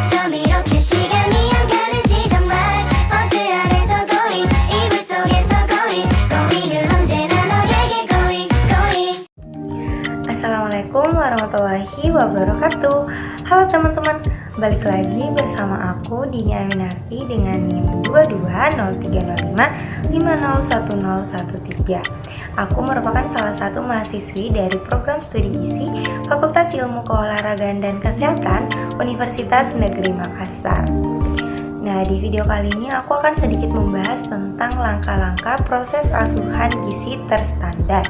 어쩜 이렇게 시간이 안 가는지 정말 버스 안에서 going 이불 속에서 going은 언제나 너에게 going. Assalamualaikum warahmatullahi wabarakatuh. Halo teman-teman, balik lagi bersama aku Dini Aminarti dengan NIM 220305501013. Aku merupakan salah satu mahasiswi dari program studi gizi Fakultas Ilmu Keolahragaan dan Kesehatan Universitas Negeri Makassar. Nah, di video kali ini aku akan sedikit membahas tentang langkah-langkah proses asuhan gizi terstandar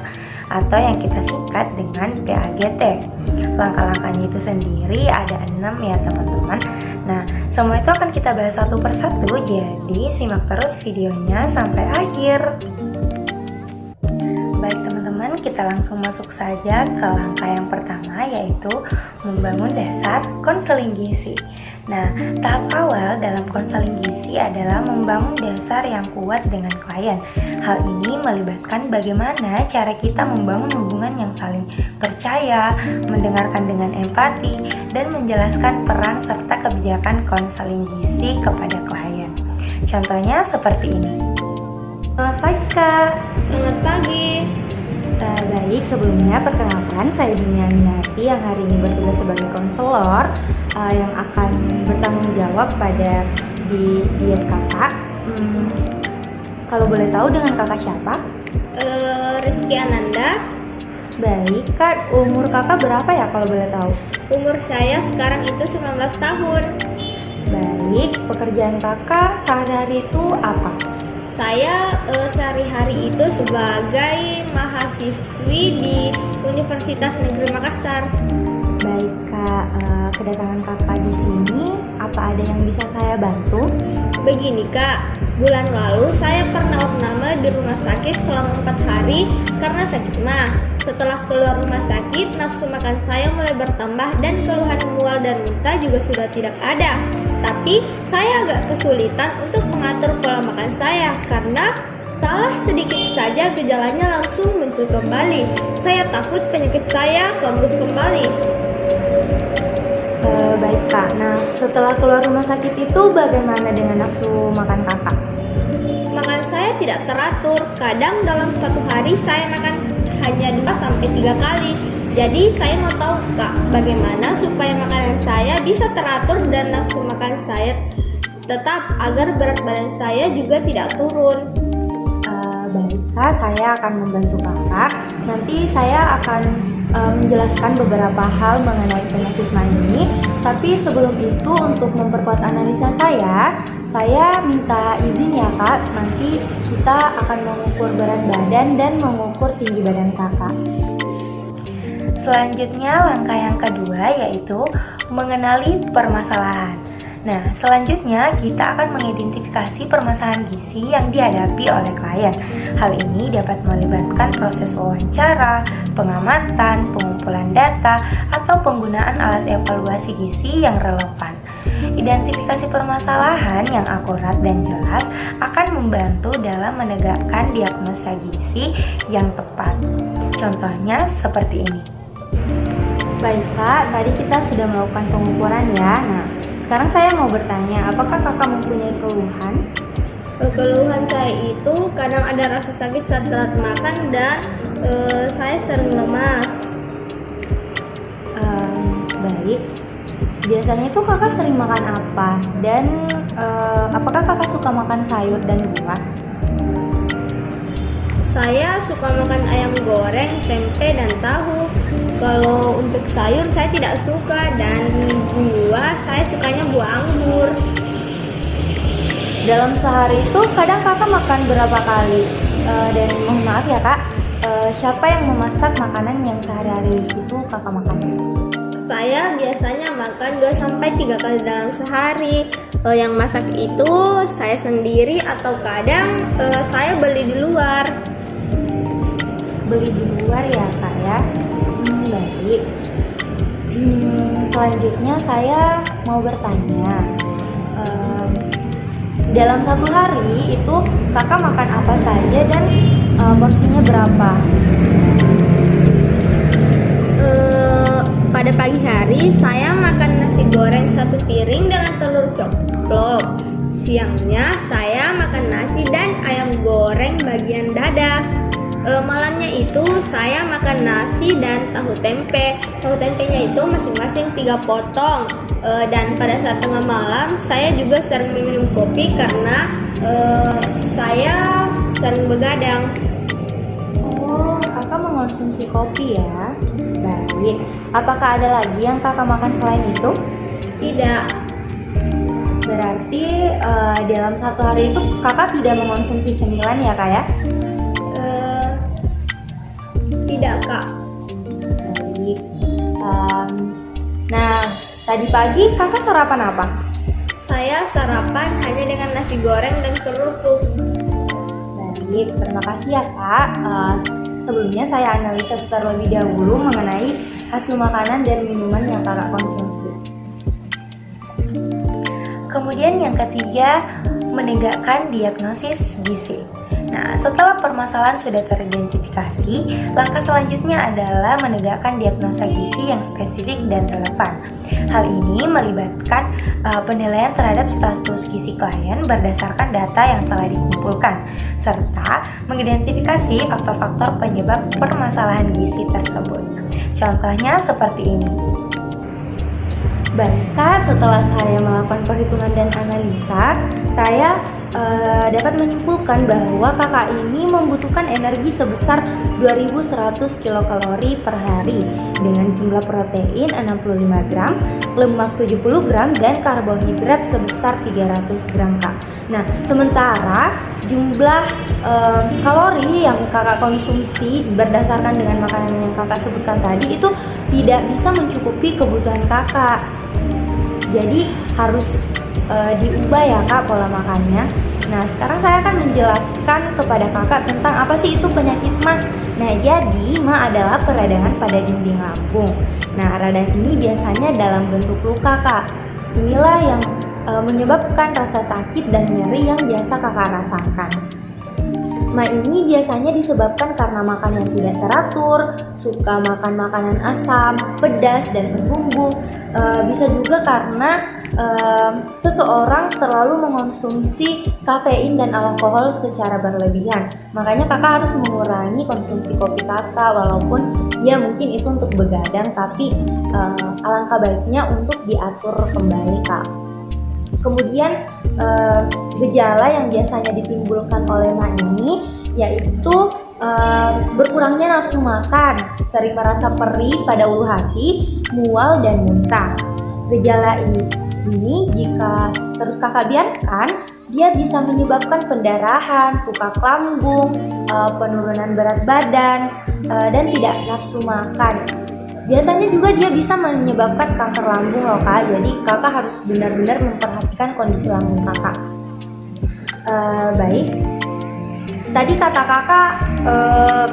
atau yang kita singkat dengan PAGT. Langkah-langkahnya itu sendiri ada 6 ya teman-teman. Nah, semua itu akan kita bahas satu persatu, jadi simak terus videonya sampai akhir. Baik teman-teman, kita langsung masuk saja ke langkah yang pertama, yaitu membangun dasar konseling gizi. Nah, tahap awal dalam konseling gizi adalah membangun dasar yang kuat dengan klien. Hal ini melibatkan bagaimana cara kita membangun hubungan yang saling percaya, mendengarkan dengan empati, dan menjelaskan peran serta kebijakan konseling gizi kepada klien. Contohnya seperti ini. Selamat pagi Kak. Selamat pagi. Baik, sebelumnya perkenalkan, saya Dini Aminarti yang hari ini bertugas sebagai konselor yang akan bertanggung jawab pada diet kakak. Kalau boleh tahu dengan kakak siapa? Rizky Ananda. Baik, Kak, umur kakak berapa ya kalau boleh tahu? Umur saya sekarang itu 19 tahun. Baik, pekerjaan kakak sehari-hari itu apa? Saya sehari-hari itu sebagai mahasiswi di Universitas Negeri Makassar. Baik Kak, kedatangan kakak di sini, apa ada yang bisa saya bantu? Begini Kak, bulan lalu saya pernah opname di rumah sakit selama 4 hari karena sakit mah. Setelah keluar rumah sakit, nafsu makan saya mulai bertambah dan keluhan mual dan muntah juga sudah tidak ada. Tapi saya agak kesulitan untuk mengatur pola makan saya karena salah sedikit saja gejalanya langsung muncul kembali. Saya takut penyakit saya kambuh kembali. Baik Kak, nah setelah keluar rumah sakit itu bagaimana dengan nafsu makan kakak? Makan saya tidak teratur, kadang dalam satu hari saya makan hanya 2-3 kali. Jadi saya mau tahu Kak, bagaimana supaya makanan saya bisa teratur dan nafsu makan saya tetap agar berat badan saya juga tidak turun. Baik Kak, saya akan membantu kakak. Nanti saya akan menjelaskan beberapa hal mengenai penyakit mah ini. Tapi sebelum itu, untuk memperkuat analisa saya minta izin ya Kak. Nanti kita akan mengukur berat badan dan mengukur tinggi badan kakak. Selanjutnya langkah yang kedua yaitu mengenali permasalahan. Nah, selanjutnya kita akan mengidentifikasi permasalahan gizi yang dihadapi oleh klien. Hal ini dapat melibatkan proses wawancara, pengamatan, pengumpulan data, atau penggunaan alat evaluasi gizi yang relevan. Identifikasi permasalahan yang akurat dan jelas akan membantu dalam menegakkan diagnosa gizi yang tepat. Contohnya seperti ini. Baik Kak, tadi kita sudah melakukan pengukuran ya. Nah, sekarang saya mau bertanya, apakah kakak mempunyai keluhan? Keluhan saya itu kadang ada rasa sakit saat telat makan dan saya sering lemas. Baik, biasanya itu kakak sering makan apa? Dan apakah kakak suka makan sayur dan buah? Saya suka makan ayam goreng, tempe, dan tahu. Kalau untuk sayur saya tidak suka, dan buah saya sukanya buah anggur. Dalam sehari itu kadang kakak makan berapa kali? Dan mohon maaf ya Kak, siapa yang memasak makanan yang sehari-hari itu kakak makan? Saya biasanya makan 2-3 kali dalam sehari. Yang masak itu saya sendiri atau kadang saya beli di luar. Beli di luar ya Kak ya? Baik. Selanjutnya saya mau bertanya, dalam satu hari itu kakak makan apa saja dan porsinya berapa? Pada pagi hari saya makan nasi goreng 1 piring dengan Siangnya saya makan nasi dan ayam goreng bagian dada. Malamnya itu saya makan nasi dan tahu tempe. Tahu tempenya itu masing-masing 3 potong. Dan pada saat tengah malam saya juga sering minum kopi karena saya sering begadang. Oh, kakak mengonsumsi kopi ya? Baik, apakah ada lagi yang kakak makan selain itu? Tidak, Berarti dalam satu hari itu kakak tidak mengonsumsi cemilan ya kak ya? tidak Kak. Baik. Nah, tadi pagi kakak sarapan apa? Saya sarapan hanya dengan nasi goreng dan kerupuk. Baik, terima kasih ya kak. Sebelumnya saya analisa terlebih dahulu mengenai hasil makanan dan minuman yang kakak konsumsi. Kemudian yang ketiga, menegakkan diagnosis gizi. Nah, setelah permasalahan sudah teridentifikasi, langkah selanjutnya adalah menegakkan diagnosa gizi yang spesifik dan relevan. Hal ini melibatkan penilaian terhadap status gizi klien berdasarkan data yang telah dikumpulkan, serta mengidentifikasi faktor-faktor penyebab permasalahan gizi tersebut. Contohnya seperti ini. Baik kak, setelah saya melakukan perhitungan dan analisa, saya dapat menyimpulkan bahwa kakak ini membutuhkan energi sebesar 2100 kilokalori per hari dengan jumlah protein 65 gram, lemak 70 gram, dan karbohidrat sebesar 300 gram kak. Nah, sementara jumlah kalori yang kakak konsumsi berdasarkan dengan makanan yang kakak sebutkan tadi itu tidak bisa mencukupi kebutuhan kakak. Jadi harus diubah ya kak pola makannya. Nah, sekarang saya akan menjelaskan kepada kakak tentang apa sih itu penyakit MA. Nah, jadi MA adalah peradangan pada dinding lambung. Nah, radang ini biasanya dalam bentuk luka kak. Inilah yang menyebabkan rasa sakit dan nyeri yang biasa kakak rasakan. MA ini biasanya disebabkan karena makan yang tidak teratur, suka makan makanan asam, pedas, dan berbumbu. Bisa juga karena seseorang terlalu mengonsumsi kafein dan alkohol secara berlebihan. Makanya kakak harus mengurangi konsumsi kopi kakak, walaupun ya mungkin itu untuk begadang, tapi alangkah baiknya untuk diatur kembali kak. Kemudian gejala yang biasanya ditimbulkan oleh MA ini yaitu berkurangnya nafsu makan, sering merasa perih pada ulu hati, mual, dan muntah. Gejala ini jika terus kakak biarkan, dia bisa menyebabkan pendarahan, pukat lambung, penurunan berat badan, dan tidak nafsu makan. Biasanya juga dia bisa menyebabkan kanker lambung loh kak, jadi kakak harus benar-benar memperhatikan kondisi lambung kakak. Baik, tadi kata kakak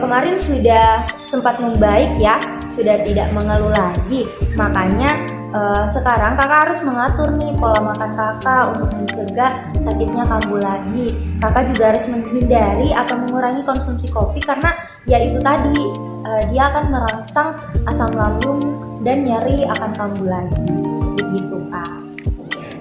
kemarin sudah sempat membaik ya, sudah tidak mengeluh lagi. Makanya sekarang kakak harus mengatur nih pola makan kakak untuk mencegah sakitnya kambuh lagi. Kakak juga harus menghindari atau mengurangi konsumsi kopi karena ya itu tadi dia akan merangsang asam lambung dan nyeri akan kambuh lagi. Begitu kak.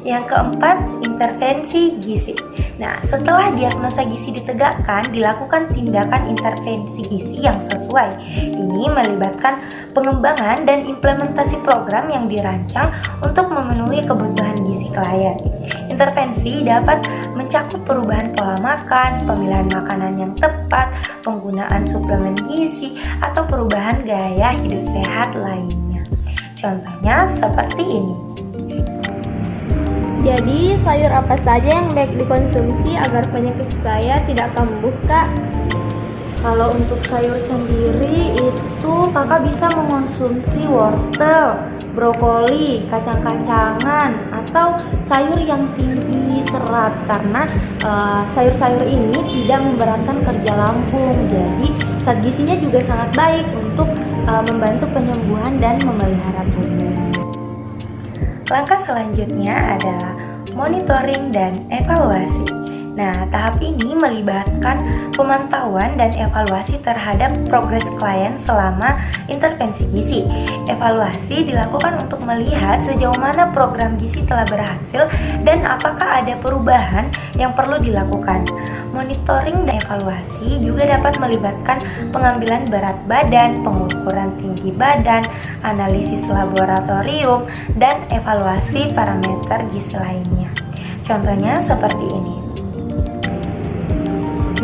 Yang keempat, intervensi gizi. Nah, setelah diagnosa gizi ditegakkan, dilakukan tindakan intervensi gizi yang sesuai. Ini melibatkan pengembangan dan implementasi program yang dirancang untuk memenuhi kebutuhan gizi klien. Intervensi dapat mencakup perubahan pola makan, pemilihan makanan yang tepat, penggunaan suplemen gizi, atau perubahan gaya hidup sehat lainnya. Contohnya seperti ini. Jadi sayur apa saja yang baik dikonsumsi agar penyakit saya tidak kambuh kak? Kalau untuk sayur sendiri itu kakak bisa mengonsumsi wortel, brokoli, kacang-kacangan, atau sayur yang tinggi serat karena sayur-sayur ini tidak memberatkan kerja lambung. Jadi zat gizinya juga sangat baik untuk membantu penyembuhan dan memelihara tubuh. Langkah selanjutnya adalah monitoring dan evaluasi. Nah, tahap ini melibatkan pemantauan dan evaluasi terhadap progres klien selama intervensi gizi. Evaluasi dilakukan untuk melihat sejauh mana program gizi telah berhasil dan apakah ada perubahan yang perlu dilakukan. Monitoring dan evaluasi juga dapat melibatkan pengambilan berat badan, pengukuran tinggi badan, analisis laboratorium, dan evaluasi parameter gizi lainnya. Contohnya seperti ini.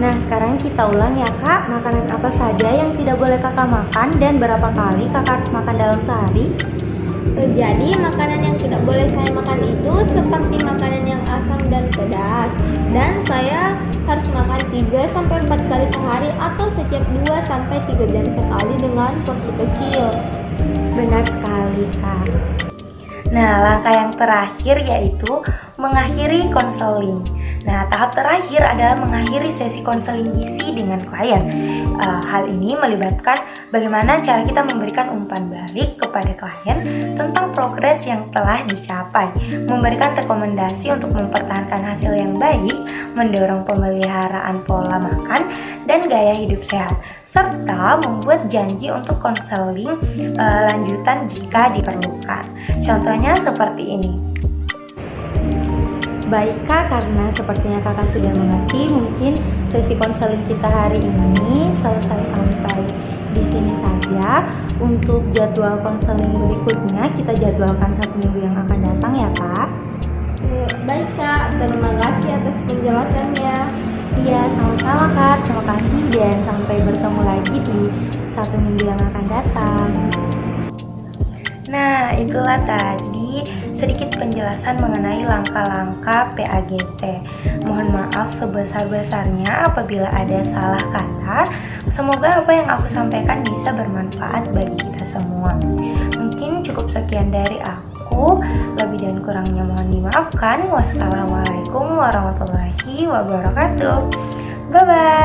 Nah, sekarang kita ulang ya Kak, makanan apa saja yang tidak boleh Kakak makan dan berapa kali Kakak harus makan dalam sehari? Jadi makanan yang tidak boleh saya makan itu seperti makanan yang asam dan pedas. Dan saya harus makan 3-4 kali sehari atau setiap 2-3 jam sekali dengan porsi kecil. Benar sekali Kak. Nah, langkah yang terakhir yaitu mengakhiri konseling. Nah, tahap terakhir adalah mengakhiri sesi konseling gizi dengan klien. Hal ini melibatkan bagaimana cara kita memberikan umpan balik kepada klien tentang progres yang telah dicapai, memberikan rekomendasi untuk mempertahankan hasil yang baik, mendorong pemeliharaan pola makan dan gaya hidup sehat, serta membuat janji untuk konseling lanjutan jika diperlukan. Contohnya seperti ini. Baik Kak, karena sepertinya Kakak sudah mengerti, mungkin sesi konseling kita hari ini selesai sampai di sini saja. Untuk jadwal konseling berikutnya kita jadwalkan 1 minggu yang akan datang ya Kak. Baik Kak, terima kasih atas penjelasannya. Iya, sama-sama Kak. Terima kasih dan sampai bertemu lagi di 1 minggu yang akan datang. Nah, itulah tadi sedikit penjelasan mengenai langkah-langkah PAGT. Mohon maaf sebesar-besarnya apabila ada salah kata. Semoga apa yang aku sampaikan bisa bermanfaat bagi kita semua. Mungkin cukup sekian dari aku. Lebih dan kurangnya mohon dimaafkan. Wassalamualaikum warahmatullahi wabarakatuh. Bye-bye.